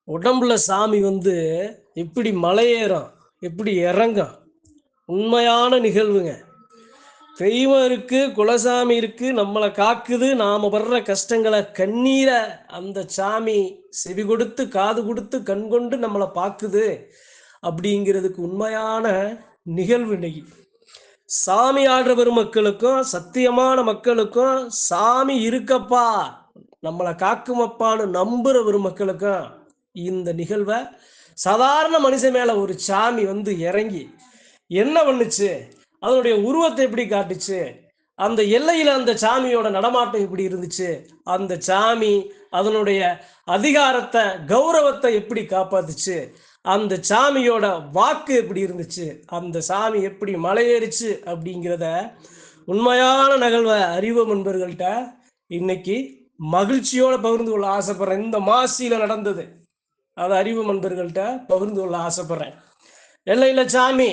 உடம்புல சாமி எப்படி மலையேறும், எப்படி இறங்கும். உண்மையான நிகழ்வுங்க. தெய்வம் இருக்கு, குலசாமி இருக்கு, நம்மள காக்குது. நாம படுற கஷ்டங்கள, கண்ணீர அந்த சாமி செவி கொடுத்து, காது கொடுத்து, கண் கொண்டு நம்மள பாக்குது. அப்படிங்கிறதுக்கு உண்மையான நிகழ்வு இன்னைக்கு. சாமி ஆடுற பெருமக்களுக்கும், சத்தியமான மக்களுக்கும், சாமி இருக்கப்பா, நம்மளை காக்குமப்பான்னு நம்புற பெருமக்களுக்கும் இந்த நிகழ்வை சாதாரண மனுஷன் மேல ஒரு சாமி இறங்கி என்ன பண்ணுச்சு, அதனுடைய உருவத்தை எப்படி காட்டுச்சு, அந்த எல்லையில அந்த சாமியோட நடமாட்டம் எப்படி இருந்துச்சு, அந்த சாமி அதனுடைய அதிகாரத்தை கௌரவத்தை எப்படி காப்பாத்துச்சு, அந்த சாமியோட வாக்கு எப்படி இருந்துச்சு, அந்த சாமி எப்படி மலையேறிச்சு அப்படிங்கிறத உண்மையான நகழ்வை அறிவு நண்பர்கள்ட்ட இன்னைக்கு மகிழ்ச்சியோட பகிர்ந்து கொள்ள ஆசைப்படுறேன். இந்த மாசியில நடந்தது அதை அறிவு நண்பர்கள்ட்ட பகிர்ந்து கொள்ள ஆசைப்படுறேன். எல்லையில சாமி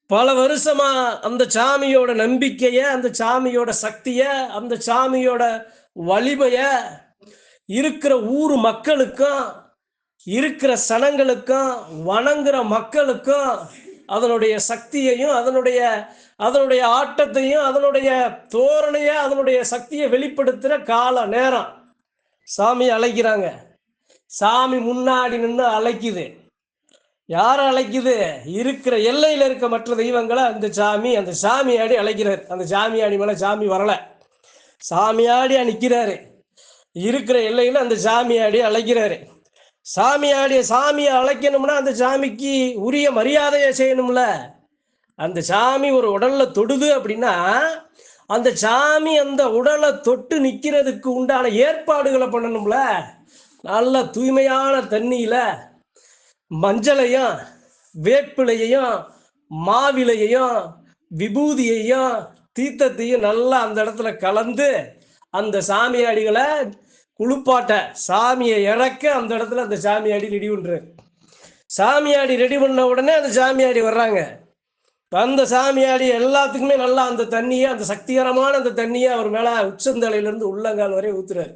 பல வருஷமா அந்த சாமியோட நம்பிக்கைய, அந்த சாமியோட சக்திய, அந்த சாமியோட வலிமைய இருக்கிற ஊர் மக்களுக்கும், இருக்கிற சனங்களுக்கும், வணங்குற மக்களுக்கும் அதனுடைய சக்தியையும், அதனுடைய ஆட்டத்தையும், அதனுடைய தோரணைய, அதனுடைய சக்தியை வெளிப்படுத்துற கால நேரம். சாமி அழைக்கிறாங்க. சாமி முன்னாடி நின்று அழைக்குது. யார அழைக்குது? இருக்கிற எல்லையில இருக்க மற்ற தெய்வங்களை அந்த சாமியாடி அழைக்கிறார். அந்த சாமியாடி மேல சாமி வரல, சாமியாடியா நிக்கிறாரு. இருக்கிற எல்லையில அந்த சாமியாடி அழைக்கிறாரு. சாமியை அழைக்கணும்னா அந்த சாமிக்கு உரிய மரியாதையை செய்யணும்ல. அந்த சாமி ஒரு உடல்ல தொடுது அப்படின்னா அந்த சாமி அந்த உடலை தொட்டு நிக்கிறதுக்கு உண்டான ஏற்பாடுகளை பண்ணணும்ல. நல்ல தூய்மையான தண்ணியில மஞ்சளையும், வேப்பிலையையும், மாவிலையையும், விபூதியையும், தீர்த்தத்தையும் நல்லா அந்த இடத்துல கலந்து அந்த சாமியாடிகளை குளிப்பாட்ட, சாமியை இறக்க அந்த இடத்துல அந்த சாமியாடி ரெடி பண்றாரு. சாமியாடி ரெடி பண்ண உடனே அந்த சாமியாடி வர்றாங்க. அந்த சாமியாடி எல்லாத்துக்குமே நல்லா அந்த தண்ணியை, அந்த சக்திகரமான அந்த தண்ணியை அவர் மேல உச்சந்தலையிலிருந்து உள்ளங்கால் வரை ஊத்துறாரு.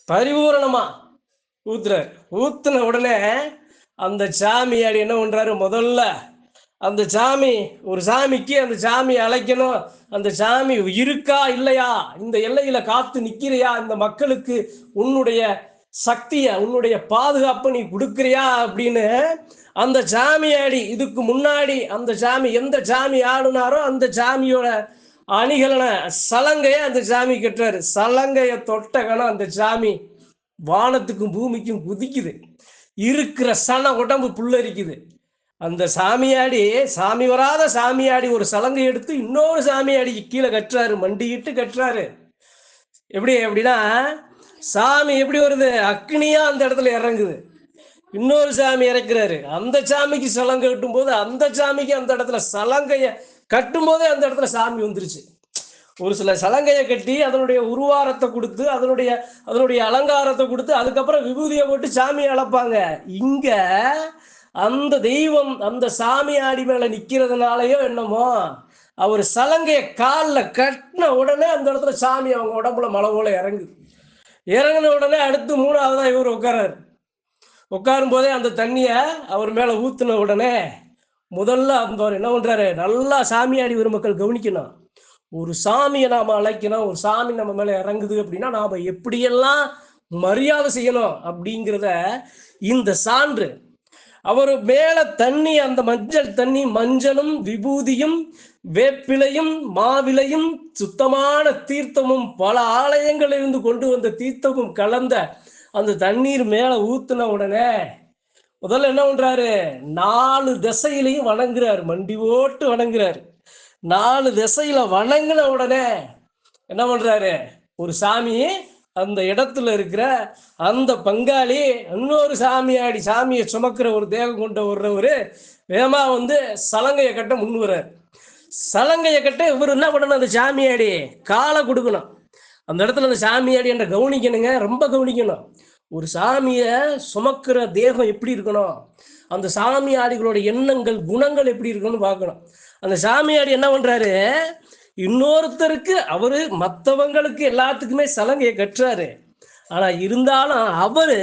பரிபூரணமா ஊத்துறாரு. ஊத்துன உடனே அந்த சாமியாடி என்ன பண்றாரு? முதல்ல அந்த சாமி, ஒரு சாமிக்கு அந்த சாமி அழைக்கணும். அந்த சாமி இருக்கா இல்லையா, இந்த எல்லையில காத்து நிக்கிறியா, இந்த மக்களுக்கு உன்னுடைய சக்திய, உன்னுடைய பாதுகாப்பை நீ கொடுக்கிறியா அப்படின்னு அந்த சாமியாடி, இதுக்கு முன்னாடி அந்த சாமி எந்த சாமி ஆடுனாரோ அந்த சாமியோட அணிகலன சலங்கைய அந்த சாமி கட்டுறாரு. சலங்கைய தொட்டகன அந்த சாமி வானத்துக்கும் பூமிக்கும் குதிக்குது. இருக்கிற சன உடம்பு புல்லரிக்குது. அந்த சாமியாடி, சாமி வராத சாமியாடி ஒரு சலங்கை எடுத்து இன்னொரு சாமியாடிக்கு கீழே கட்டுறாரு, மண்டிக்கிட்டு கட்டுறாரு. எப்படி அப்படின்னா, சாமி எப்படி வருது? அக்னியா அந்த இடத்துல இறங்குது. இன்னொரு சாமி இறக்குறாரு. அந்த சாமிக்கு சலங்கை கட்டும் போது அந்த சாமிக்கு அந்த இடத்துல சலங்கைய கட்டும் போதே அந்த இடத்துல சாமி வந்துருச்சு. ஒரு சில சலங்கையை கட்டி அதனுடைய உருவாரத்தை கொடுத்து, அதனுடைய அலங்காரத்தை கொடுத்து, அதுக்கப்புறம் விபூதியை போட்டு சாமியை அழைப்பாங்க. இங்க அந்த தெய்வம் அந்த சாமியாடி மேல நிக்கிறதுனாலயோ என்னமோ, அவர் சலங்கைய காலில் கட்டின உடனே அந்த இடத்துல சாமி அவங்க உடம்புல மலை போல இறங்குது. இறங்கின உடனே அடுத்து மூணாவதா இவர் உட்காராரு. உட்காரும் போதே அந்த தண்ணிய அவர் மேல ஊத்துன உடனே முதல்ல அந்த என்ன பண்றாரு? நல்லா சாமியாடி பெருமக்கள் கவனிக்கணும். ஒரு சாமியை நாம அழைக்கணும், ஒரு சாமி நம்ம மேல இறங்குது அப்படின்னா நாம எப்படியெல்லாம் மரியாதை செய்யணும் அப்படிங்கிறத இந்த சான்று. அவர் மேல தண்ணி, அந்த மஞ்சள் தண்ணி, மஞ்சளும் விபூதியும் வேப்பிலையும் மாவிலையும் சுத்தமான தீர்த்தமும் பல ஆலயங்களிலிருந்து கொண்டு வந்த தீர்த்தமும் கலந்த அந்த தண்ணீர் மேல ஊத்துன உடனே முதல்ல என்ன பண்றாரு? 4 திசையிலையும் வணங்குறாரு, மண்டி ஓட்டு வணங்குறாரு. 4 திசையில வணங்கின உடனே என்ன பண்றாரு? ஒரு சாமி அந்த இடத்துல இருக்கிற அந்த பங்காளி இன்னொரு சாமியாடி, சாமியை சுமக்கிற ஒரு தேகம் கொண்ட ஒருவர் வேகமா சலங்கையை கட்ட முன்னுறாரு. சலங்கையை கட்ட இவர் என்ன பண்ணணும்? அந்த சாமியாடி காலை கொடுக்கணும். அந்த இடத்துல அந்த சாமியாடி என்ற கவனிக்கணுங்க, ரொம்ப கவனிக்கணும். ஒரு சாமியை சுமக்கிற தேகம் எப்படி இருக்கணும், அந்த சாமியாடிகளோட எண்ணங்கள் குணங்கள் எப்படி இருக்கணும்னு பார்க்கணும். அந்த சாமியாடி என்ன பண்றாரு? இன்னொருத்தருக்கு அவரு மற்றவங்களுக்கு எல்லாத்துக்குமே சலங்கையை கட்டுறாரு. ஆனா இருந்தாலும் அவரு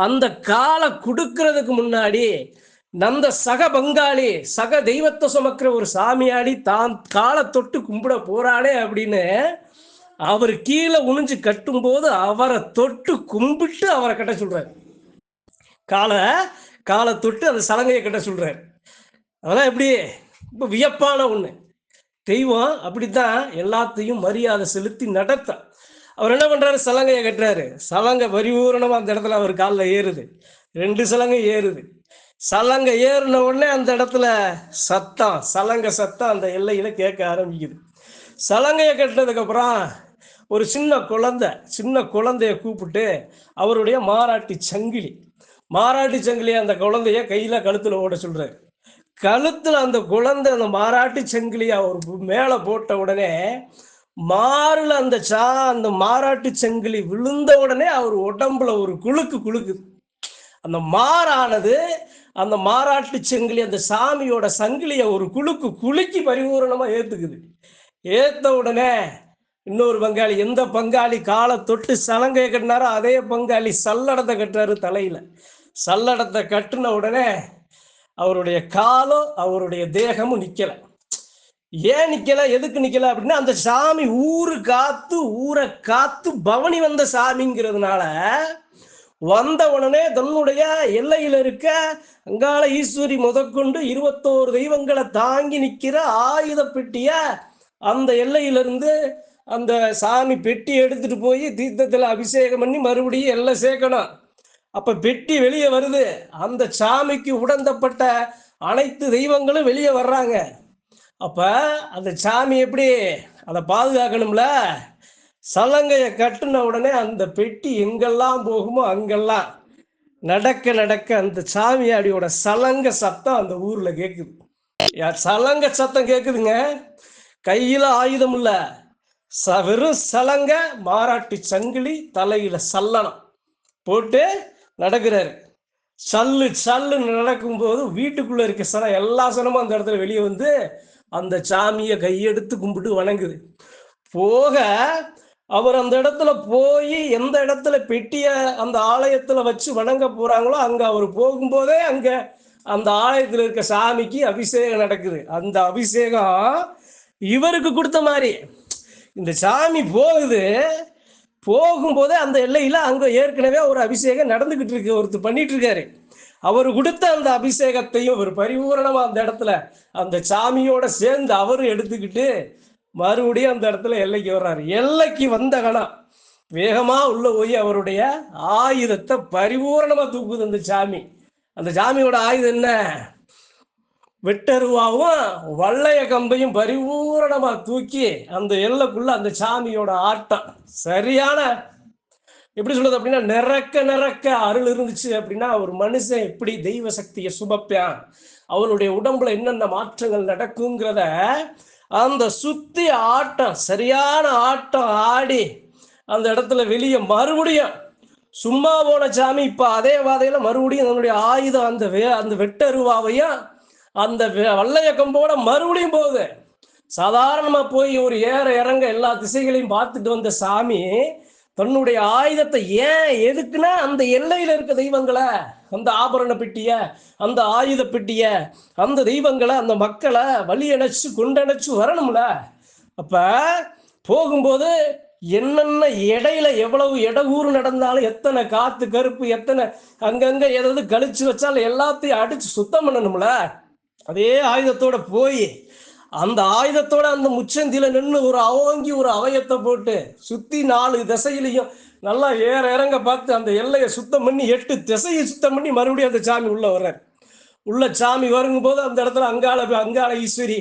அந்த காலை கொடுக்கறதுக்கு முன்னாடி நந்த சக பங்காளி சக தெய்வத்தை சுமக்கிற ஒரு சாமியாடி தான் காலை தொட்டு கும்பிட போறானே அப்படின்னு அவர் கீழே உணிஞ்சு கட்டும் போது அவரை தொட்டு கும்பிட்டு அவரை கட்ட சொல்றாரு. காலை தொட்டு அந்த சலங்கையை கட்ட சொல்றாரு. அதெல்லாம் எப்படி இப்ப வியப்பான ஒண்ணு. தெய்வம் அப்படித்தான் எல்லாத்தையும் மரியாதை செலுத்தி நடத்த. அவர் என்ன பண்றாரு? சலங்கையை கட்டுறாரு. சலங்கை பரிபூரணமா அந்த இடத்துல அவர் காலில் ஏறுது. 2 சலங்கை ஏறுது. சலங்கை ஏறின உடனே அந்த இடத்துல சத்தம், சலங்கை சத்தம் அந்த எல்லையில கேட்க ஆரம்பிக்குது. சலங்கையை கட்டினதுக்கு அப்புறம் ஒரு சின்ன குழந்தைய கூப்பிட்டு அவருடைய மாராட்டி சங்கிலி அந்த குழந்தைய கையில கழுத்துல ஓட சொல்றாரு. கழுத்துல அந்த குழந்தை அந்த மாராட்டி சங்கிலியை அவர் மேல போட்ட உடனே மாறுல அந்த மாராட்டி சங்கிலி விழுந்த உடனே அவர் உடம்புல ஒரு குலுக்குது. அந்த மாறானது அந்த மாராட்டு சங்கிலி அந்த சாமியோட சங்கிலியை ஒரு குலுக்கி பரிபூரணமா ஏத்துக்குது. ஏத்த உடனே இன்னொரு பங்காளி, எந்த பங்காளி காலை தொட்டு சலங்கையை கட்டினாரோ அதே பங்காளி சல்லடத்தை கட்டுறாரு. தலையில சல்லடத்தை கட்டின உடனே அவருடைய காலும் அவருடைய தேகமும் நிக்கல. ஏன் நிக்கல, எதுக்கு நிக்கல அப்படின்னா, அந்த சாமி ஊரை காத்து பவனி வந்த சாமிங்கிறதுனால வந்த உடனே தன்னுடைய எல்லையில இருக்க அங்காள ஈஸ்வரி முதற்கொண்டு 21 தெய்வங்களை தாங்கி நிக்கிற ஆயுத பெட்டிய அந்த எல்லையிலிருந்து அந்த சாமி பெட்டி எடுத்துட்டு போய் தீர்த்தத்துல அபிஷேகம் பண்ணி மறுபடியும் எல்லாம் சேர்க்கணும். அப்ப பெட்டி வெளியே வருது. அந்த சாமிக்கு உடந்தப்பட்ட அனைத்து தெய்வங்களும் வெளியே வர்றாங்க. அப்ப அந்த சாமி எப்படி அதை பாதுகாக்கணும்ல. சலங்கையை கட்டின உடனே அந்த பெட்டி எங்கெல்லாம் போகுமோ அங்கெல்லாம் நடக்க அந்த சாமியாடியோட சலங்க சத்தம் அந்த ஊர்ல கேக்குது. சலங்க சத்தம் கேக்குதுங்க. கையில ஆயுதம் இல்ல, வெறும் சலங்க, மாராட்டி சங்கிலி, தலையில சல்லனம் போட்டு நடக்கிறாரு. சல்லு நடக்கும்போது வீட்டுக்குள்ள இருக்க எல்லா சனமும் அந்த இடத்துல வெளியே வந்து அந்த சாமியை கையெடுத்து கும்பிட்டு வணங்குது. போக அவர் அந்த இடத்துல போய் எந்த இடத்துல பெட்டிய அந்த ஆலயத்துல வச்சு வணங்க போறாங்களோ அங்க அவர் போகும்போதே அங்க அந்த ஆலயத்துல இருக்க சாமிக்கு அபிஷேகம் நடக்குது. அந்த அபிஷேகம் இவருக்கு கொடுத்த மாதிரி இந்த சாமி போகும்போதே அந்த எல்லையில அங்க ஏற்கனவே ஒரு அபிஷேகம் நடந்துகிட்டு இருக்கு, ஒருத்தர் பண்ணிட்டு இருக்காரு. அவர் கொடுத்த அந்த அபிஷேகத்தையும் ஒரு பரிபூரணமா அந்த இடத்துல அந்த சாமியோட சேர்ந்து அவரும் எடுத்துக்கிட்டு மறுபடியும் அந்த இடத்துல எல்லைக்கு வர்றாரு. எல்லைக்கு வந்த கணம் வேகமா உள்ள போய் அவருடைய ஆயுதத்தை பரிபூரணமா தூக்குது அந்த சாமி. அந்த சாமியோட ஆயுதம் என்ன? வெட்டருவாவும் வள்ளைய கம்பையும் பரிபூரணமா தூக்கி அந்த எல்லைக்குள்ள அந்த சாமியோட ஆட்டம் சரியான, எப்படி சொல்றது அப்படின்னா, நிறக்க அருள் இருந்துச்சு அப்படின்னா ஒரு மனுஷன் எப்படி தெய்வ சக்தியை சுமப்பான், அவனுடைய உடம்புல என்னென்ன மாற்றங்கள் நடக்குங்கிறத அந்த சுத்தி ஆட்டம், சரியான ஆட்டம் ஆடி அந்த இடத்துல வெளியே மறுபடியும் சும்மா போன சாமி இப்ப அதே வாதையில மறுபடியும் அதனுடைய ஆயுதம் அந்த வெட்டருவாவையும் அந்த வள்ளைய கம்போட மறுபடியும் போகுது. சாதாரணமா போய் ஒரு இறங்க எல்லா திசைகளையும் பார்த்துட்டு வந்த சாமி தன்னுடைய ஆயுதத்தை எதுக்குன்னா அந்த எல்லையில இருக்க தெய்வங்களை, அந்த ஆபரண பெட்டிய, அந்த ஆயுத பெட்டிய, அந்த தெய்வங்களை, அந்த மக்களை வழி அணைச்சு கொண்டணைச்சு வரணும்ல. அப்ப போகும்போது என்னென்ன இடையில எவ்வளவு இடகூறு நடந்தாலும், எத்தனை காத்து கருப்பு, எத்தனை அங்கங்க ஏதாவது கழிச்சு வச்சாலும் எல்லாத்தையும் அடிச்சு சுத்தம் பண்ணணும்ல. அதே ஆயுதத்தோட போய் அந்த ஆயுதத்தோட அந்த முச்சந்தில நின்று ஒரு அவயத்தை போட்டு சுத்தி 4 திசையிலையும் நல்லா இறங்க பார்த்து அந்த எல்லையை சுத்தம் பண்ணி 8 திசையை சுத்தம் பண்ணி மறுபடியும் அந்த சாமி உள்ள வர்றார். உள்ள சாமி வருங்கும்போது அந்த இடத்துல அங்காள ஈஸ்வரி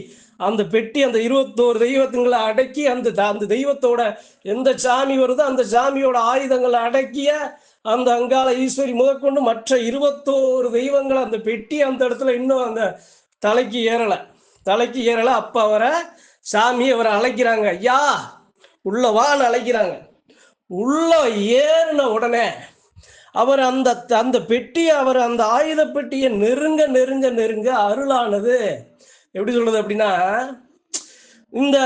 அந்த பெட்டி அந்த 21 தெய்வத்துங்களை அடக்கி அந்த தெய்வத்தோட எந்த சாமி வருதோ அந்த சாமியோட ஆயுதங்களை அடக்கிய அந்த அங்காள ஈஸ்வரி முதற்கொண்டு மற்ற 21 தெய்வங்களை அந்த பெட்டி அந்த இடத்துல இன்னும் அந்த தலைக்கு ஏறல. அப்ப அவரை அழைக்கிறாங்க, ஐயா உள்ள வான்னு அழைக்கிறாங்க. உள்ள ஏறின உடனே அவர் அந்த பெட்டியை அந்த ஆயுத பெட்டியை நெருங்க அருளானது எப்படி சொல்றது அப்படின்னா, இந்த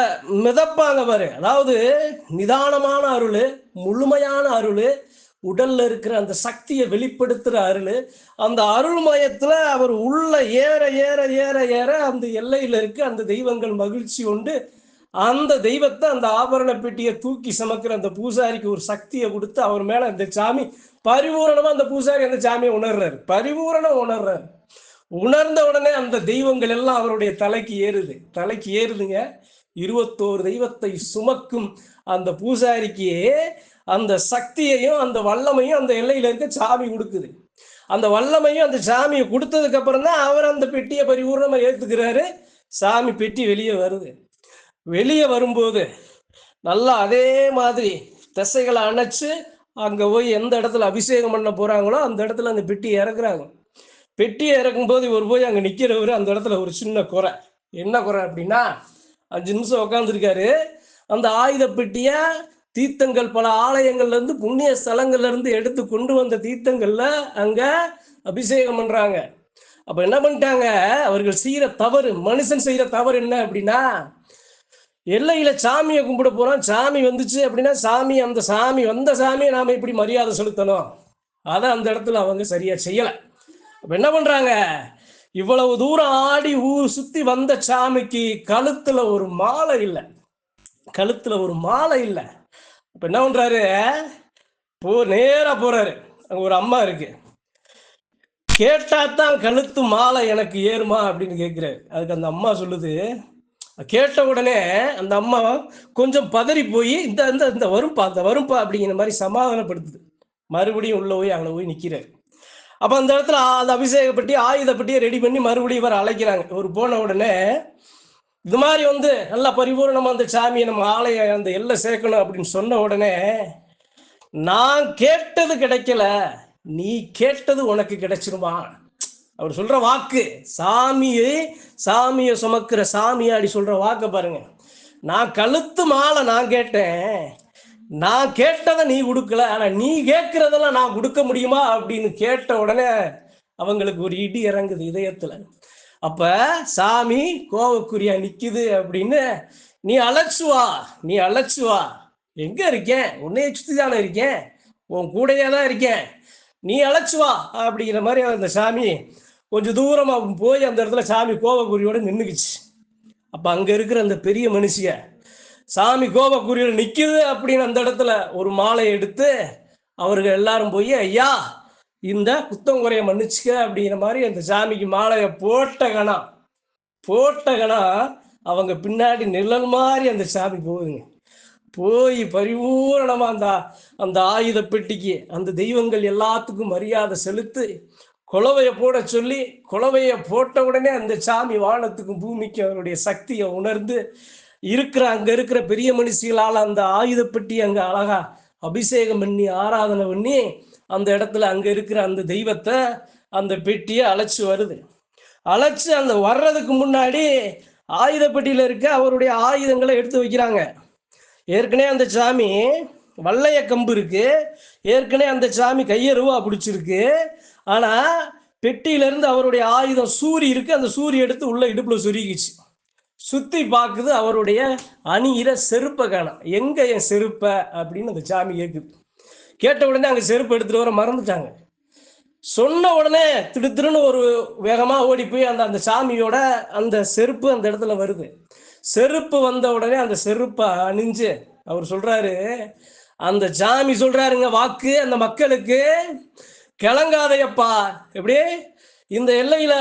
மிதப்பாங்க பாரு, அதாவது நிதானமான அருள், முழுமையான அருள், உடல்ல இருக்கிற அந்த சக்தியை வெளிப்படுத்துற அருள். அந்த அருள்மயத்துல அவர் உள்ள ஏற ஏற ஏற ஏற அந்த எல்லையில இருக்க அந்த தெய்வங்கள் மகிழ்ச்சி உண்டு. அந்த தெய்வத்தை, அந்த ஆபரண பெட்டியை தூக்கி சுமக்கிற அந்த பூசாரிக்கு ஒரு சக்தியை கொடுத்து அவர் மேல அந்த சாமி பரிபூரணமா அந்த பூசாரி அந்த சாமியை உணர்றாரு. பரிபூரணம் உணர்றாரு. உணர்ந்த உடனே அந்த தெய்வங்கள் எல்லாம் அவருடைய தலைக்கு ஏறுதுங்க. 21 தெய்வத்தை சுமக்கும் அந்த பூசாரிக்கு அந்த சக்தியையும் அந்த வல்லமையும் அந்த எல்லையில இருக்க சாமி கொடுக்குது. அந்த வல்லமையும் அந்த சாமியை கொடுத்ததுக்கு அப்புறம் தான் அவர் அந்த பெட்டியை பரிபூர்ணமா ஏத்துக்கிறாரு. சாமி பெட்டி வெளியே வருது. வெளியே வரும்போது நல்லா அதே மாதிரி திசைகளை அணைச்சு அங்க போய் எந்த இடத்துல அபிஷேகம் பண்ண போறாங்களோ அந்த இடத்துல அந்த பெட்டியை இறக்குறாங்க. பெட்டியை இறக்கும்போது இவர் போய் அங்க நிக்கிறவர் அந்த இடத்துல ஒரு சின்ன குறை. என்ன குறை அப்படின்னா, 5 நிமிஷம் உட்காந்துருக்காரு. அந்த ஆயுத பெட்டிய தீர்த்தங்கள் பல ஆலயங்கள்ல இருந்து புண்ணிய ஸ்தலங்கள்ல இருந்து எடுத்து கொண்டு வந்த தீர்த்தங்கள்ல அங்க அபிஷேகம் பண்றாங்க. அப்ப என்ன பண்ணிட்டாங்க, அவர்கள் செய்யற தவறு, மனுஷன் செய்யற தவறு என்ன அப்படின்னா, எல்லையில சாமியை கும்பிட போறோம், சாமி வந்துச்சு அப்படின்னா அந்த சாமி வந்த சாமியை நாம இப்படி மரியாதை செலுத்தணும். அதை அந்த இடத்துல அவங்க சரியா செய்யல. அப்ப என்ன பண்றாங்க, இவ்வளவு தூரம் ஆடி ஊர் சுத்தி வந்த சாமிக்கு கழுத்துல ஒரு மாலை இல்லை. அப்ப என்ன பண்றாரு, நேரா போறாரு. அங்க ஒரு அம்மா இருக்கு. கேட்டாதான் கழுத்து மாலை எனக்கு ஏறுமா அப்படின்னு கேட்கிறாரு. அதுக்கு அந்த அம்மா சொல்லுது, கேட்ட உடனே அந்த அம்மா கொஞ்சம் பதறி போய் இந்த வரும்பா அப்படிங்கிற மாதிரி சமாதானப்படுத்துது. மறுபடியும் உள்ள போய் அங்கே போய் நிற்கிறாரு. அப்போ அந்த இடத்துல அந்த அபிஷேகப்பட்டி ஆயுதப்பட்டியை ரெடி பண்ணி மறுபடியும் இவர் அழைக்கிறாங்க. இவர் போன உடனே இது மாதிரி நல்லா பரிபூர்ணமா அந்த சாமியை நம்ம ஆலய அந்த எல்லை சேர்க்கணும் அப்படின்னு சொன்ன உடனே, நான் கேட்டது கிடைக்கல, நீ கேட்டது உனக்கு கிடைச்சிருமா. அவர் சொல்ற வாக்கு, சாமியை சுமக்கிற சாமியாடி சொல்ற வாக்க பாருங்க. நான் கழுத்து மாலை நான் கேட்டேன், நான் கேட்டதை நீ கொடுக்கல, ஆனா நீ கேட்கறதெல்லாம் நான் கொடுக்க முடியுமா அப்படின்னு கேட்ட உடனே அவங்களுக்கு ஒரு இடி இறங்குது இதயத்துல. அப்ப சாமி கோவக்குரியா நிக்குது அப்படின்னு, நீ அழைச்சு வா, எங்க இருக்கேன், உன்னைய சுத்தி தானே இருக்கேன், உன் கூடையே தான் இருக்கேன், நீ அழைச்சு வா அப்படிங்கிற மாதிரி அந்த சாமி கொஞ்சம் தூரமா போய் அந்த இடத்துல சாமி கோபக்குரியோட நின்றுக்குச்சு. அப்ப அங்க இருக்கிற அந்த பெரிய மனுஷிய சாமி கோபக்குரியோட நிக்குது அப்படின்னு அந்த இடத்துல ஒரு மாலை எடுத்து அவர்கள் எல்லாரும் போய், ஐயா இந்த குத்தம் குறைய மன்னிச்சுக்க அப்படிங்கிற மாதிரி அந்த சாமிக்கு மாலையை போட்ட கணம் அவங்க பின்னாடி நிழல் மாதிரி அந்த சாமி போகுதுங்க. போய் பரிபூரணமா அந்த ஆயுத பெட்டிக்கு அந்த தெய்வங்கள் எல்லாத்துக்கும் மரியாதை செலுத்தி குலவையை போட சொல்லி, குலவையை போட்ட உடனே அந்த சாமி வானத்துக்கும் பூமிக்கு அவருடைய சக்தியை உணர்ந்து அங்க இருக்கிற பெரிய மனுஷிகளால் அந்த ஆயுதப்பட்டி அங்க அழகா அபிஷேகம் பண்ணி ஆராதனை பண்ணி அந்த இடத்துல அங்க இருக்கிற அந்த தெய்வத்தை அந்த பெட்டியை அழைச்சு அந்த வர்றதுக்கு முன்னாடி ஆயுதப்பட்டியில இருக்க அவருடைய ஆயுதங்களை எடுத்து வைக்கிறாங்க. ஏற்கனவே அந்த சாமி வல்லைய கம்பு இருக்கு, ஏற்கனவே அந்த சாமி கையருவா பிடிச்சிருக்கு. ஆனா பெட்டியில இருந்து அவருடைய ஆயுதம் சூரி இருக்கு, அந்த சூரி எடுத்து உள்ள இடுப்புல சுருகிச்சு. சுத்தி பார்க்குது, அவருடைய அணியிற செருப்பை காணோம். எங்க என் செருப்ப அப்படின்னு அந்த சாமி கேட்குது. கேட்ட உடனே அங்க செருப்பு எடுத்துட்டு வர மறந்துட்டாங்க. சொன்ன உடனே திடுத்திருன்னு ஒரு வேகமா ஓடி போய் அந்த சாமியோட அந்த செருப்பு அந்த இடத்துல வருது. செருப்பு வந்த உடனே அந்த செருப்பை அணிஞ்சு அவர் சொல்றாரு, அந்த சாமி சொல்றாருங்க வாக்கு அந்த மக்களுக்கு, கிளங்காதையப்பா, எப்படி இந்த எல்லையில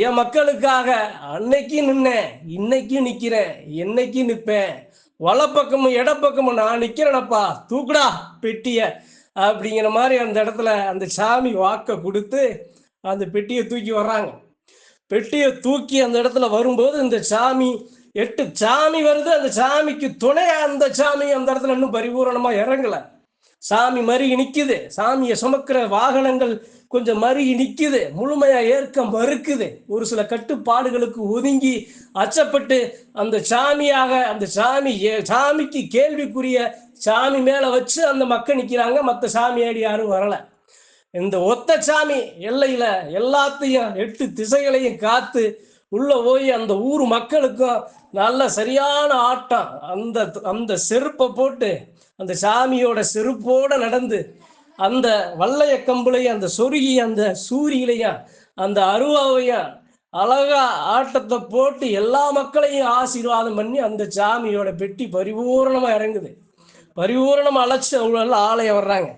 என் மக்களுக்காக அன்னைக்கு நின்னேன், இன்னைக்கு நிக்கிறேன், என்னைக்கு நிற்பேன், வலப்பக்கமும் இடப்பக்கமும் நான் நிக்கிறேனப்பா, தூக்குடா பெட்டிய அப்படிங்கிற மாதிரி அந்த இடத்துல அந்த சாமி வாக்க கொடுத்து அந்த பெட்டியை தூக்கி வர்றாங்க. பெட்டியை தூக்கி அந்த இடத்துல வரும்போது இந்த சாமி 8 சாமி வருது. அந்த சாமிக்கு துணையா அந்த சாமி அந்த இடத்துல இன்னும் பரிபூரணமா இறங்கல. சாமி மருகி நிக்குது. சாமியை சுமக்கிற வாகனங்கள் கொஞ்சம் மருகி நிக்குது, முழுமையா ஏற்க மறுக்குது. ஒரு சில கட்டுப்பாடுகளுக்கு ஒதுங்கி அச்சப்பட்டு அந்த சாமிக்கு கேள்விக்குரிய சாமி மேல வச்சு அந்த மக்கள் நிக்கிறாங்க. மற்ற சாமியாடி யாரும் வரல. இந்த ஒத்த சாமி எல்லையில எல்லாத்தையும் 8 திசைகளையும் காத்து உள்ள போய் அந்த ஊர் மக்களுக்கும் நல்ல சரியான ஆட்டம். அந்த செருப்பை போட்டு அந்த சாமியோட செருப்போட நடந்து அந்த வல்லைய கம்புலையும் அந்த சொருகி அந்த சூரியிலையும் அந்த அருவாவையும் அழகா ஆட்டத்தை போட்டு எல்லா மக்களையும் ஆசீர்வாதம் பண்ணி அந்த சாமியோட பெட்டி பரிபூரணமா இறங்குது. பரிபூரணமா அழைச்சி அவங்க ஆலயம் வர்றாங்க.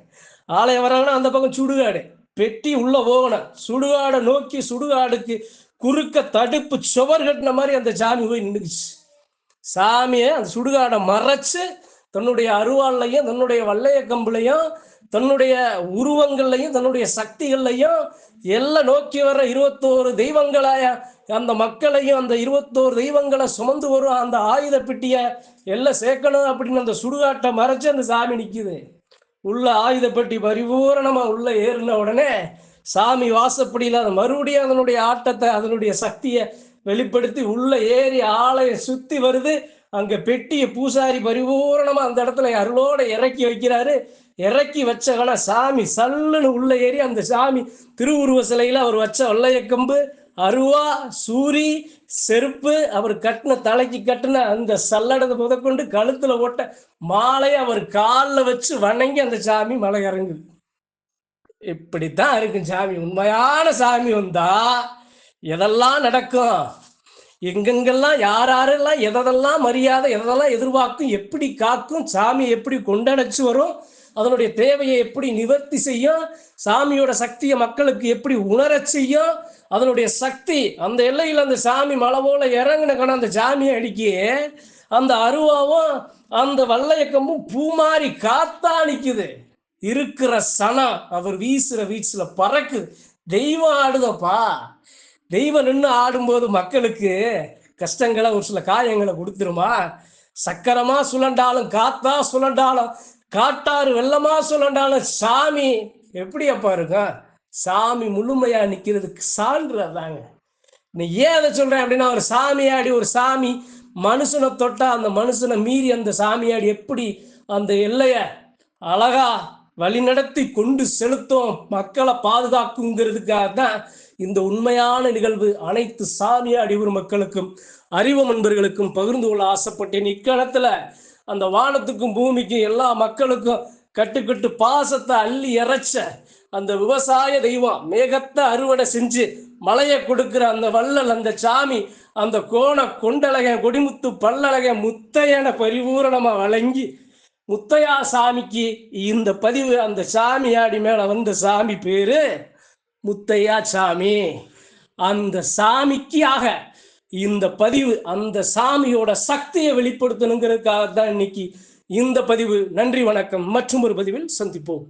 ஆலயம் வர்றாங்கன்னா அந்த பக்கம் சுடுகாடு, பெட்டி உள்ள போகணும். சுடுகாடை நோக்கி சுடுகாடுக்கு குறுக்க தடுப்பு சுவர் கட்டின மாதிரி அந்த சாமி போய் நின்றுச்சு. சாமியை அந்த சுடுகாடை மறைச்சு தன்னுடைய அருவாள்லையும் தன்னுடைய வல்லைய கம்புலையும் தன்னுடைய உருவங்கள்லையும் தன்னுடைய சக்திகள்லையும் எல்லாம் நோக்கி வர்ற 21 தெய்வங்களாய அந்த மக்களையும் அந்த 21 தெய்வங்களை சுமந்து வரும் அந்த ஆயுத பெட்டிய எல்லாம் சேர்க்கணும் அப்படின்னு அந்த சுடுகாட்டை மறைச்சு அந்த சாமி நிக்குது. உள்ள ஆயுத பெட்டி பரிபூரணமா உள்ள ஏறின உடனே சாமி வாசப்படியில் அதை மறுபடியும் அதனுடைய ஆட்டத்தை அதனுடைய சக்தியை வெளிப்படுத்தி உள்ள ஏறி ஆலயம் சுத்தி வருது. அங்க பெட்டிய பூசாரி பரிபூரணமா அந்த இடத்துல அருளோட இறக்கி வைக்கிறாரு. இறக்கி வச்சகன சாமி சல்லுன்னு உள்ள ஏறி அந்த சாமி திருவுருவ சிலையில அவர் வச்ச வல்லையக்கம்பு, அருவா, சூரி, செருப்பு, அவர் கட்டின தலைக்கு கட்டின அந்த சல்லடத்தை முதற்கொண்டு கழுத்துல ஓட்ட மாலை அவர் காலில் வச்சு வணங்கி அந்த சாமி மலை இறங்குது. இப்படித்தான் இருக்கும் சாமி. உண்மையான சாமி வந்தா எதெல்லாம் நடக்கும், எங்கெங்கெல்லாம் யாரெல்லாம் எதெல்லாம் மரியாதை எதெல்லாம் எதிர்பார்க்கும், எப்படி காக்கும், சாமி எப்படி கொண்டடைச்சு வரும், அதனுடைய தேவையை எப்படி நிவர்த்தி செய்யும், சாமியோட சக்தியை மக்களுக்கு எப்படி உணர செய்யும், அதனுடைய சக்தி அந்த எல்லையில் அந்த சாமி மலை போல இறங்கின அந்த சாமியை அடிக்கி அந்த அருவாவும் அந்த வல்லையக்கமும் பூமாரி காத்தா நிக்குது. இருக்கிற சனம் அவர் வீசுற வீச்சுல பறக்குது. தெய்வம் ஆடுதப்பா. தெய்வம் நின்று ஆடும்போது மக்களுக்கு கஷ்டங்களை ஒரு சில காயங்களை கொடுத்துருமா? சக்கரமா சுழண்டாலும் காத்தா சுழண்டாலும் காட்டாறு வெள்ளமா சுழண்டாலும் சாமி எப்படி அப்பா இருக்கும்? சாமி முழுமையா நிக்கிறதுக்கு சான்று அதாங்க. நீ ஏன் அதை சொல்றேன் அப்படின்னா, ஒரு சாமியாடி ஒரு சாமி மனுஷனை தொட்டா அந்த மனுஷனை மீறி அந்த சாமியாடி எப்படி அந்த எல்லைய அழகா வழிநடத்தி கொண்டு செலுத்தும், மக்களை பாதுகாக்குங்கிறதுக்காக தான் இந்த உண்மையான நிகழ்வு. அனைத்து சாமியாடி ஒரு மக்களுக்கும் அறிவு நண்பர்களுக்கும் பகிர்ந்து கொள்ள ஆசைப்பட்டேன். இக்காலத்துல அந்த வானத்துக்கும் பூமிக்கும் எல்லா மக்களுக்கும் கட்டுக்கட்டு பாசத்தை அள்ளி இறைச்ச அந்த விவசாய தெய்வம் மேகத்தை அறுவடை செஞ்சு மழையை கொடுக்கிற அந்த வள்ளல் அந்த சாமி அந்த கோண கொண்டழக கொடிமுத்து பல்லழக முத்தையன பரிபூரணமா வழங்கி முத்தையா சாமிக்கு இந்த பதிவு. அந்த சாமியாடி மேல வந்த சாமி பேரு முத்தையா சாமி. அந்த சாமிக்காக இந்த பதிவு, அந்த சாமியோட சக்தியை வெளிப்படுத்தணுங்கிறதுக்காக தான் இன்னைக்கு இந்த பதிவு. நன்றி, வணக்கம். மற்றும் ஒரு பதிவில் சந்திப்போம்.